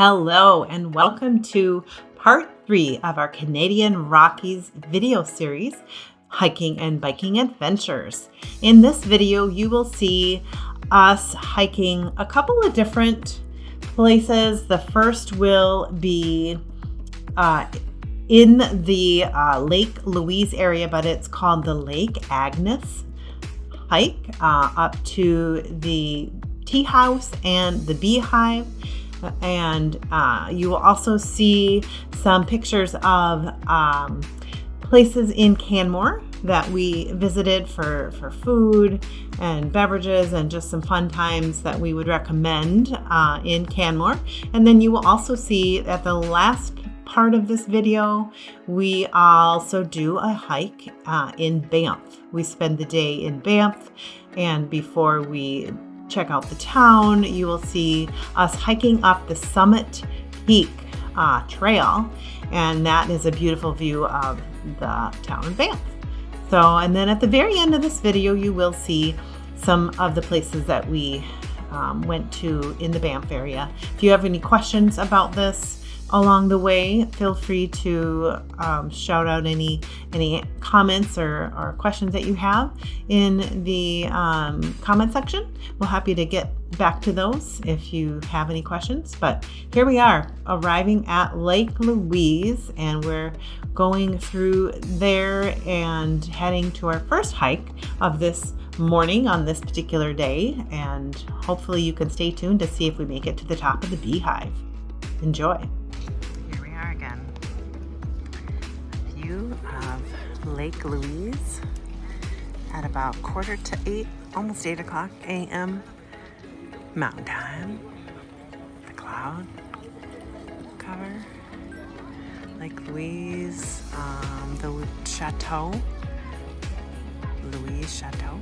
Hello and welcome to part 3 of our Canadian Rockies video series, Hiking and Biking Adventures. In this video, you will see us hiking a couple of different places. The first will be in the Lake Louise area, but it's called the Lake Agnes hike up to the tea house and the beehive. And you will also see some pictures of places in Canmore that we visited for food and beverages and just some fun times that we would recommend in Canmore. And then you will also see at the last part of this video, we also do a hike in Banff. We spend the day in Banff, and before we check out the town, you will see us hiking up the Summit Peak Trail, and that is a beautiful view of the town of Banff. So, and then at the very end of this video, you will see some of the places that we went to in the Banff area. If you have any questions about this along the way, feel free to shout out any comments or questions that you have in the comment section. We're happy to get back to those if you have any questions. But here we are arriving at Lake Louise, and we're going through there and heading to our first hike of this morning on this particular day. And hopefully you can stay tuned to see if we make it to the top of the beehive. Enjoy. Again, a view of Lake Louise at about 7:45, almost 8 o'clock a.m. Mountain Time. The cloud cover, Lake Louise, the Chateau, Louise Chateau.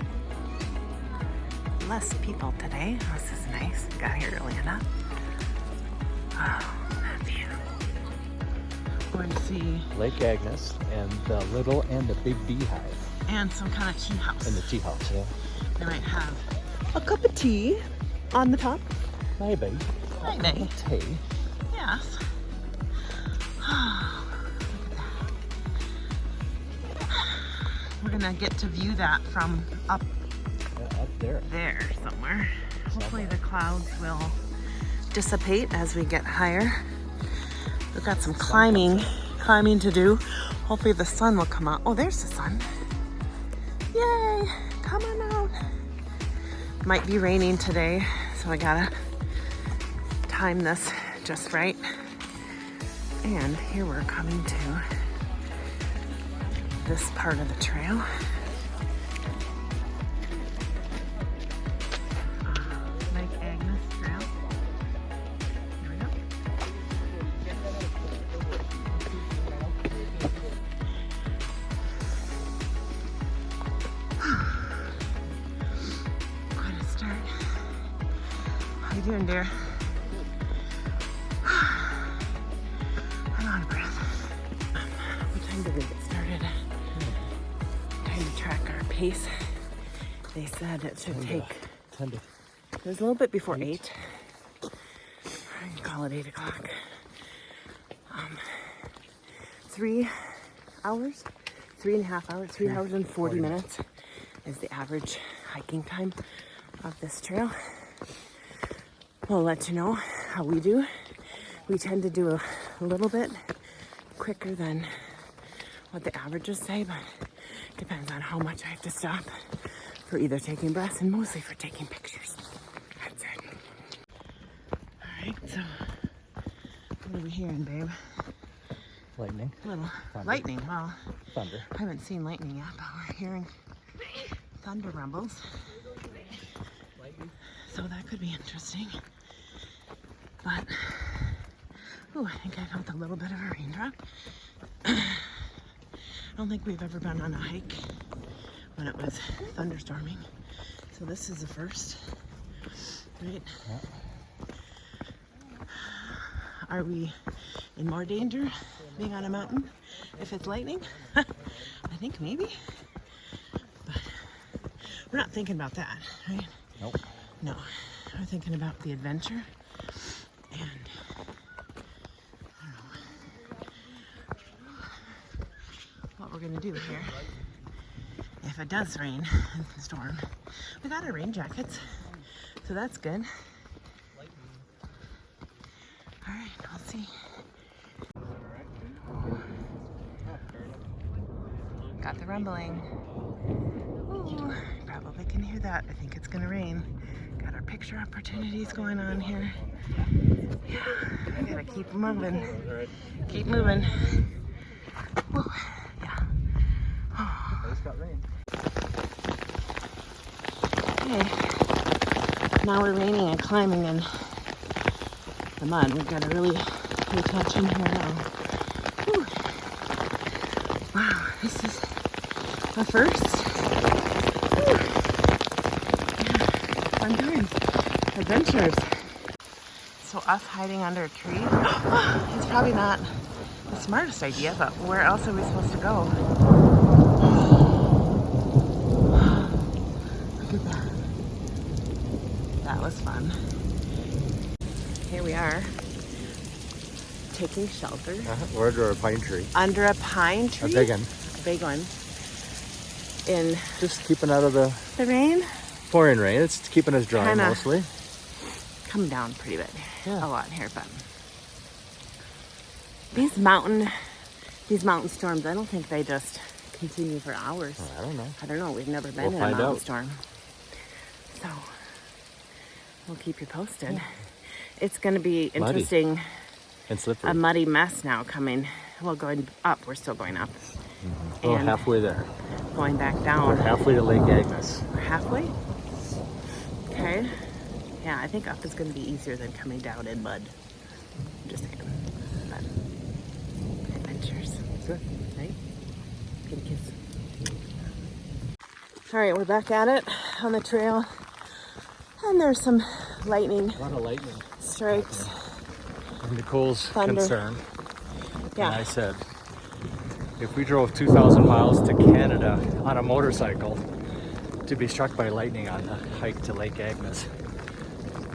Less people today. This is nice. Got here early enough. Oh, that view. Going to see Lake Agnes and the little and the big beehive. And some kind of tea house. And the tea house, yeah. We might have a cup of tea on the top. Maybe. Maybe. Tea. Yes. Oh, look at that. We're gonna get to view that from up there. There somewhere. Hopefully the clouds will dissipate as we get higher. We've got some climbing to do. Hopefully the sun will come out. Oh, there's the sun. Yay, come on out. Might be raining today, so I gotta time this just right. And here we're coming to this part of the trail. Lake Agnes Trail. Here we go. Quite a start. How you doing, dear? I'm out of breath. What time did we get started? Time to track our pace. They said it should take. It was a little bit before 8. I can call it 8 o'clock. 3 hours, 3.5 hours, 3 hours and 40 minutes is the average hiking time of this trail. We'll let you know how we do. We tend to do a little bit quicker than what the averages say, but it depends on how much I have to stop for either taking breaths and mostly for taking pictures. That's it. All right, so what are we hearing, babe? Lightning. Little Thunder. lightning. Well, Thunder. I haven't seen lightning yet, but we're hearing thunder rumbles. So that could be interesting. But, ooh, I think I felt a little bit of a raindrop. I don't think we've ever been on a hike when it was thunderstorming. So this is the first, right? Yeah. Are we in more danger being on a mountain if it's lightning? I think maybe. But we're not thinking about that, right? Nope. No, we're thinking about the adventure and we're gonna do here. If it does rain in the storm, we got our rain jackets, so that's good. All right, we'll see. Got the rumbling. Ooh, probably can hear that. I think it's gonna rain. Got our picture opportunities going on here. Yeah, I gotta keep moving. Keep moving. Woo, yeah. I just got rain. Okay. Now we're raining and climbing in the mud. We've got to really pay attention here now. Whew. Wow, this is a first. Whew. Yeah, fun times, adventures. So us hiding under a tree, it's probably not the smartest idea, but where else are we supposed to go? Look at that. That was fun. Here we are, taking shelter. We're under a pine tree. Under a pine tree? A big one. A big one. In Just keeping out of the rain? pouring rain. It's keeping us dry mostly. Coming down pretty big. Yeah. A lot here, but these mountain storms, I don't think they just continue for hours. I don't know. I don't know. We've never been in a mountain storm. So we'll keep you posted. Yeah. It's going to be interesting. Muddy and slippery. A muddy mess now coming. Well, going up. We're still going up. Mm-hmm. Well, halfway there. Going back down. We're halfway to Lake Agnes. We're halfway? Okay. Yeah, I think up is going to be easier than coming down in mud. I'm just saying. But adventures. Sure. Right? Get a kiss. All right, we're back at it on the trail. And there's some lightning. A lot of lightning strikes. And Nicole's thunder. Concern. Yeah. And I said, if we drove 2,000 miles to Canada on a motorcycle to be struck by lightning on the hike to Lake Agnes,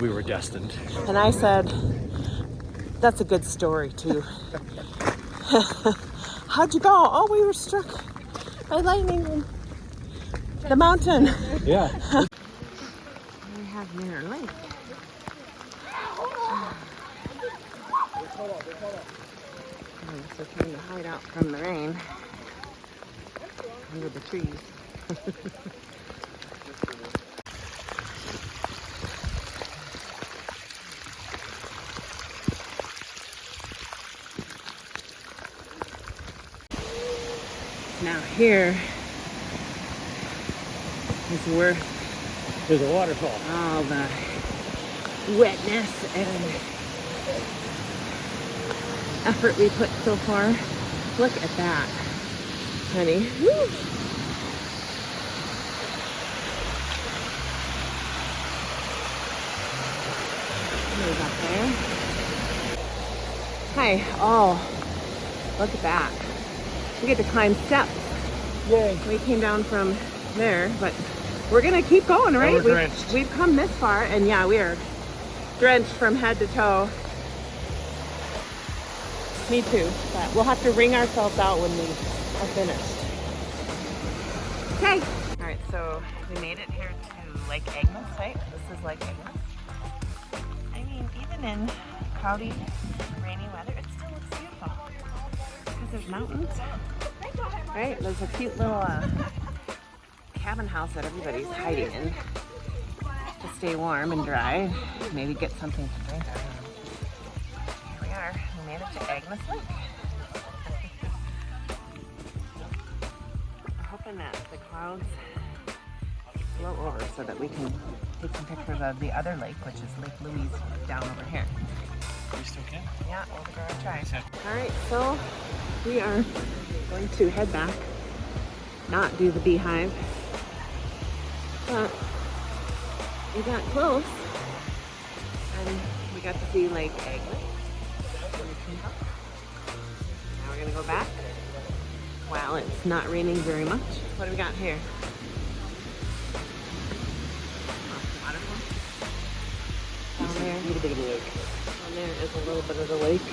we were destined. And I said, that's a good story too. How'd you go? Oh, we were struck by lightning in the mountain. Yeah. We have Mirror Lake. So trying to hide out from the rain under the trees. Now here is where There's a waterfall. all the wetness and effort we put so far. Look at that, honey. Woo. There's up there. Hi. Oh, look at that. We get to climb steps. Yay. We came down from there, but we're gonna keep going, right? We're drenched. We've come this far, and yeah, we are drenched from head to toe. Me too, but we'll have to wring ourselves out when we are finished. Okay. All right, so we made it here to Lake Agnes, right? This is Lake Agnes. I mean, even in cloudy, rainy weather, it still looks beautiful. Because there's mountains, right? There's a cute little cabin house that everybody's hiding in to stay warm and dry. Maybe get something to drink. I don't know. Here we are. We made it to Agnes Lake. We're hoping that the clouds blow over so that we can take some pictures of the other lake, which is Lake Louise down over here. You still can? Yeah, we'll give it a try. All right, so we are going to head back, not do the beehive, but we got close and we got to see Lake Agnes. Now we're gonna go back while it's not raining very much. What do we got here? Waterfall. Down there. A little bit of the lake. Down there is a little bit of the lake.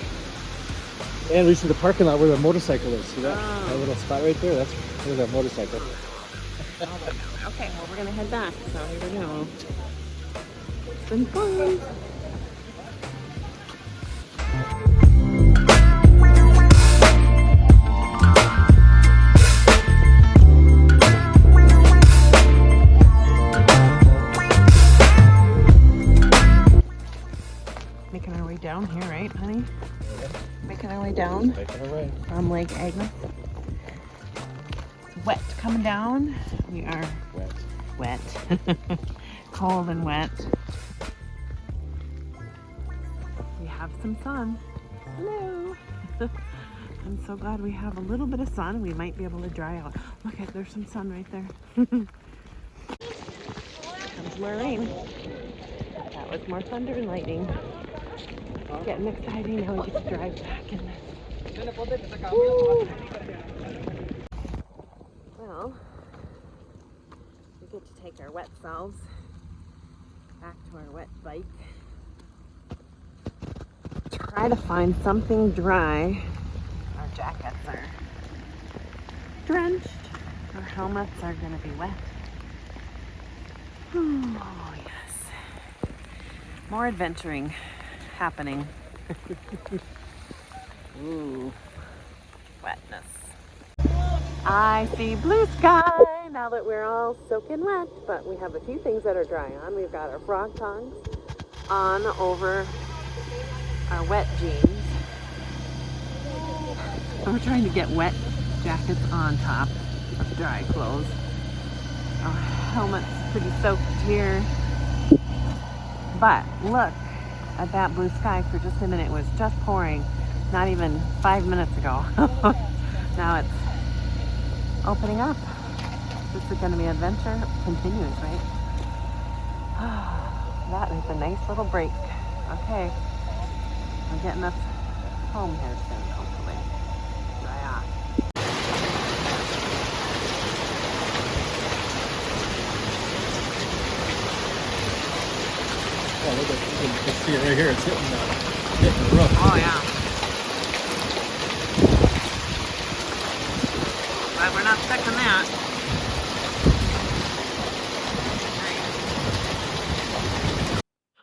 And we see the parking lot where the motorcycle is. See that? That little spot right there? That's where's that motorcycle. Okay, well, we're gonna head back, so here we go. It's been fun. Making our way down here, right, honey? Yeah. Making our way down Making our way. from Lake Agnes. It's wet coming down. We are wet. Cold and wet. We have some sun. Hello. I'm so glad we have a little bit of sun. We might be able to dry out. Look, there's some sun right there. Comes more rain. That was more thunder and lightning. Getting exciting. Now we get to drive back in this. Woo. Well, we get to take our wet selves back to our wet bike. Try to find something dry. Our jackets are drenched. Our helmets are going to be wet. Oh, yes. More adventuring happening. Ooh, wetness. I see blue sky now that we're all soaking wet, but we have a few things that are dry on. We've got our frog tongs on over our wet jeans. And we're trying to get wet jackets on top of dry clothes. Our helmet's pretty soaked here. But look at that blue sky for just a minute. It was just pouring not even 5 minutes ago. Now it's opening up. This is going to be an adventure. Continues, right? That is a nice little break. Okay. We're getting us home here soon, hopefully. Dry off. Oh, look at you can see it right here. It's hitting the roof. Oh, yeah. But we're not stuck in that.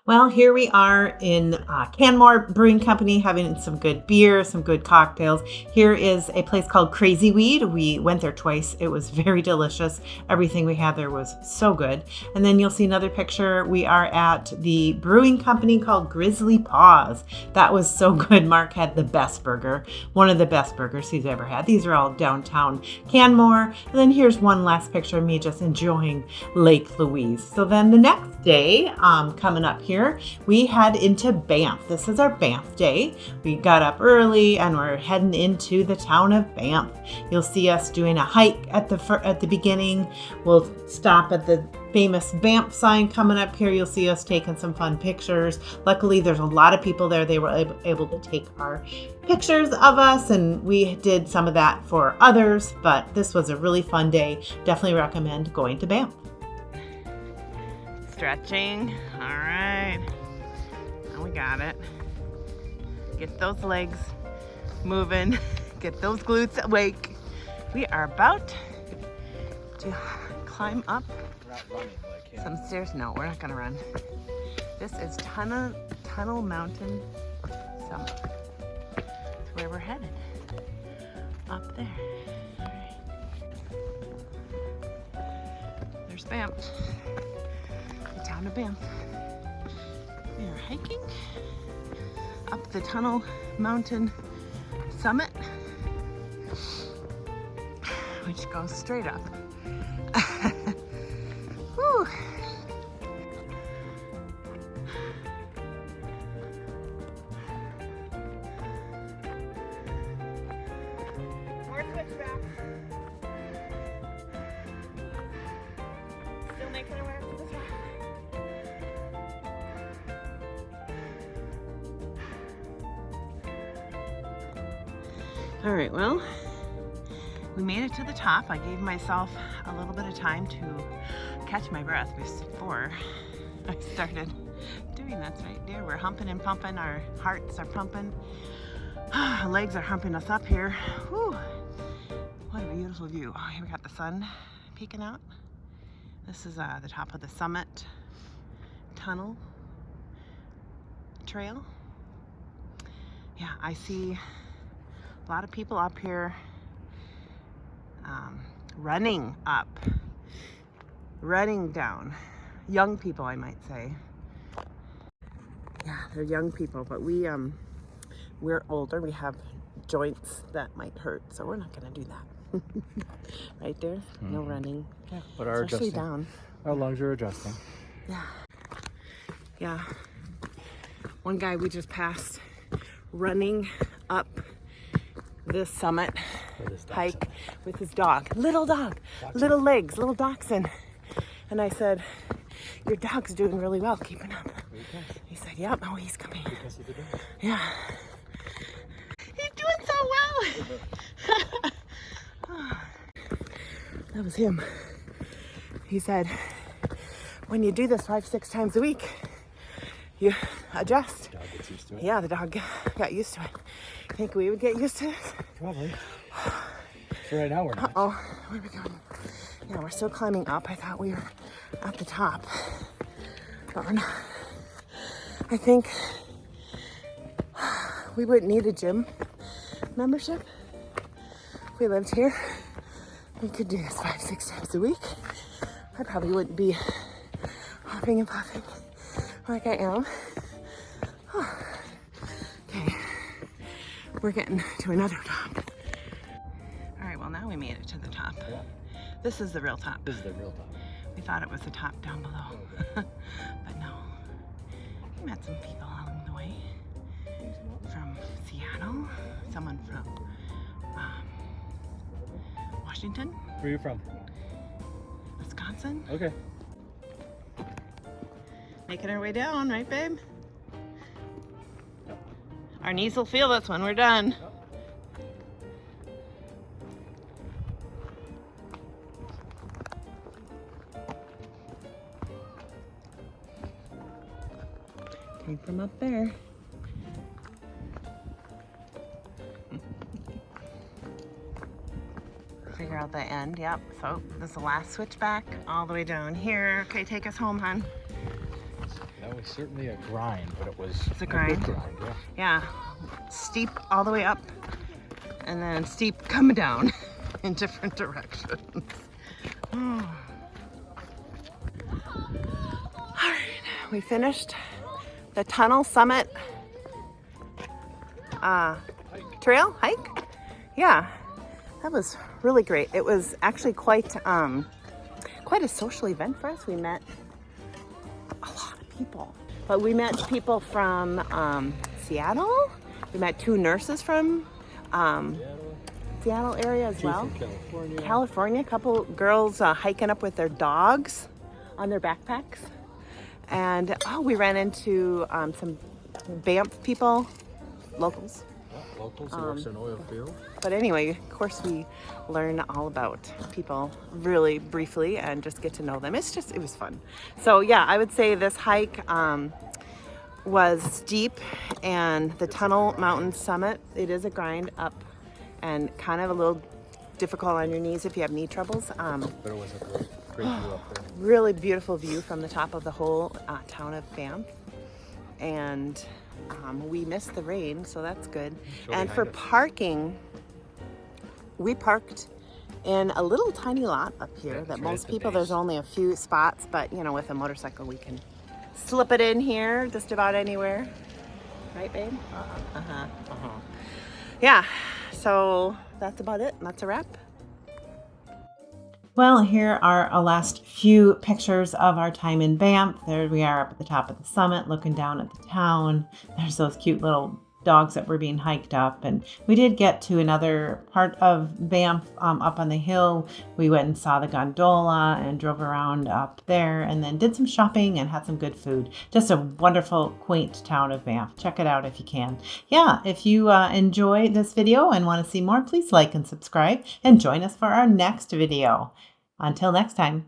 Well, here we are in Canmore Brewing Company having some good beer, some good cocktails. Here is a place called Crazy Weed. We went there twice. It was very delicious. Everything we had there was so good. And then you'll see another picture. We are at the brewing company called Grizzly Paws. That was so good. Mark had the best burger, one of the best burgers he's ever had. These are all downtown Canmore. And then here's one last picture of me just enjoying Lake Louise. So then the next day, coming up here, we head into Banff. This is our Banff day. We got up early and we're heading into the town of Banff. You'll see us doing a hike at the beginning. We'll stop at the famous Banff sign coming up here. You'll see us taking some fun pictures. Luckily, there's a lot of people there. They were able to take our pictures of us, and we did some of that for others, but this was a really fun day. Definitely recommend going to Banff. Stretching. All right. Now we got it. Get those legs moving. Get those glutes awake. We are about to climb up some stairs. No, we're not going to run. This is Tunnel Mountain Summit. That's where we're headed. Up there. All right. There's Banff. Town of Banff. We are hiking up the Tunnel Mountain Summit, which goes straight up. Whew. More switchback. Still making our way up to the top. All right, well, we made it to the top. I gave myself a little bit of time to catch my breath before I started doing this right there. We're humping and pumping, our hearts are pumping. Legs are humping us up here. Whew. What a beautiful view. Oh, here we got the sun peeking out. This is the top of the summit tunnel trail. Yeah, I see a lot of people up here running up, running down. Young people, I might say. Yeah, they're young people, but we're older. We have joints that might hurt, so we're not going to do that. Right there, no running. Yeah, but our especially adjusting. down. Our lungs are adjusting. Yeah. Yeah. One guy we just passed running up this summit hike with his dog. Little dog. Little legs, little dachshund. And I said, your dog's doing really well, keeping up. He said, yep, oh, he's coming. Because of the dog. Yeah. He's doing so well. That was him. He said, when you do this 5-6 times a week, you adjust. The dog gets used to it. Yeah, the dog got used to it. Think we would get used to it? Probably. For right now, we're not. Oh, where are we going? Yeah, we're still climbing up. I thought we were at the top, but we're not. I think we wouldn't need a gym membership. If we lived here, we could do this 5-6 times a week. I probably wouldn't be hopping and popping like I am. Okay, we're getting to another top. All right, well now we made it to the top. Yeah. This is the real top. This is the real top. We thought it was the top down below, but no. We met some people along the way from Seattle, someone from Washington, Where are you from? Wisconsin. Okay. Making our way down, right, babe? Our knees will feel this when we're done. Came from up there. Figure out the end, yep. So this is the last switchback all the way down here. Okay, take us home, hon. That was certainly a grind, but it was It's a grind. good grind, yeah. Yeah, steep all the way up and then steep coming down in different directions. Oh. All right, we finished the tunnel summit trail hike. Yeah, that was really great. It was actually quite a social event for us. We met a lot of people, but we met people from Seattle. We met 2 nurses from Seattle area as well. From California, a couple girls hiking up with their dogs on their backpacks. And we ran into some Banff people, locals. Yeah, locals who works in oil field. But anyway, of course, we learn all about people really briefly and just get to know them. It was fun. So yeah, I would say this hike was steep, and the tunnel mountain summit, it is a grind up and kind of a little difficult on your knees if you have knee troubles. But it was a great view up there. Really beautiful view from the top of the whole town of Banff. And we missed the rain, so that's good. And for parking, we parked in a little tiny lot up here that most people, there's only a few spots, but you know, with a motorcycle we can slip it in here just about anywhere. Right, babe? Yeah, so that's about it. That's a wrap. Well, here are our last few pictures of our time in Banff. There we are up at the top of the summit looking down at the town. There's those cute little dogs that were being hiked up. And we did get to another part of Banff up on the hill. We went and saw the gondola and drove around up there and then did some shopping and had some good food. Just a wonderful, quaint town of Banff. Check it out if you can. Yeah, if you enjoy this video and want to see more, please like and subscribe and join us for our next video. Until next time.